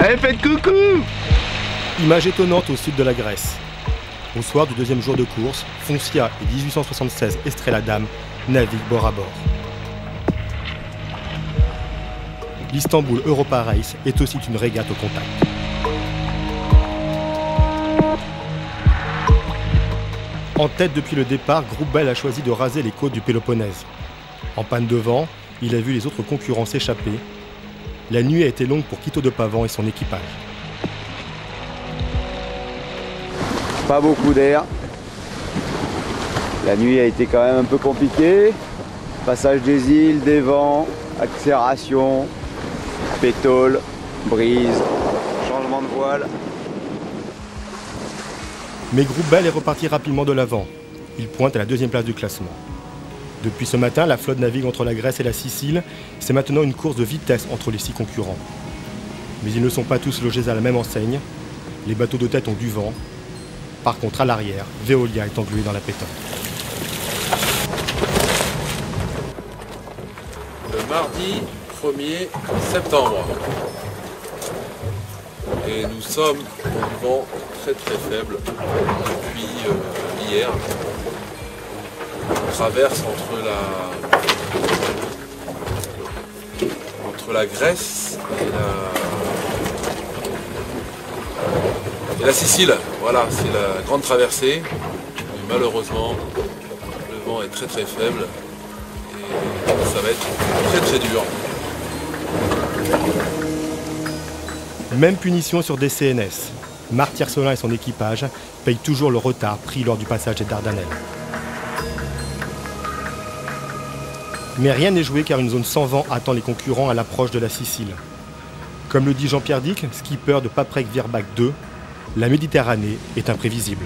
Allez, faites coucou! Image étonnante au sud de la Grèce. Au soir du deuxième jour de course, Foncia et 1876 Estrella Damm naviguent bord à bord. L'Istanbul Europa Race est aussi une régate au contact. En tête depuis le départ, Groupe Bell a choisi de raser les côtes du Péloponnèse. En panne de vent, il a vu les autres concurrents s'échapper. La nuit a été longue pour Quito de Pavan et son équipage. Pas beaucoup d'air. La nuit a été quand même un peu compliquée. Passage des îles, des vents, accélération, pétole, brise, changement de voile. Mais Groupe Bell est reparti rapidement de l'avant. Il pointe à la deuxième place du classement. Depuis ce matin, la flotte navigue entre la Grèce et la Sicile. C'est maintenant une course de vitesse entre les 6 concurrents. Mais ils ne sont pas tous logés à la même enseigne. Les bateaux de tête ont du vent. Par contre, à l'arrière, Veolia est englué dans la pétanque. Le mardi 1er septembre. Et nous sommes au vent très faible depuis hier. On traverse entre la Grèce et la Sicile. Voilà, c'est la grande traversée. Mais malheureusement, le vent est très faible et ça va être très dur. Même punition sur des CNS. Marc Tiercelin et son équipage payent toujours le retard pris lors du passage des Dardanelles. Mais rien n'est joué car une zone sans vent attend les concurrents à l'approche de la Sicile. Comme le dit Jean-Pierre Dick, skipper de Paprec Virbac 2, la Méditerranée est imprévisible.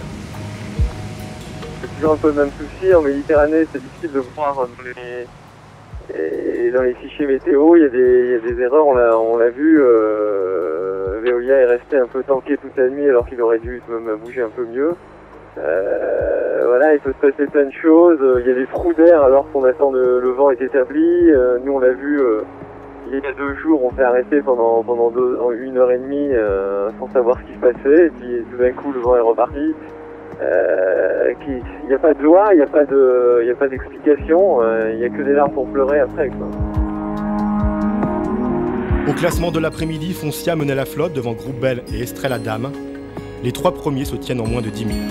C'est toujours un peu le même souci. En Méditerranée, c'est difficile de voir dans les fichiers météo. Il y a des erreurs, on l'a vu. Veolia est resté un peu tanké toute la nuit alors qu'il aurait dû même bouger un peu mieux. Voilà, il peut se passer plein de choses. Il y a des trous d'air alors qu'on attend le vent est établi. Nous, on l'a vu il y a 2 jours, on s'est arrêté pendant 1h30 sans savoir ce qui se passait. Et puis tout d'un coup, le vent est reparti. Il n'y a pas de loi, il n'y a pas d'explication. Il n'y a que des larmes pour pleurer après, quoi. Au classement de l'après-midi, Foncia menait la flotte devant Groupe Bell et Estrella Damm. Les 3 premiers se tiennent en moins de 10 minutes.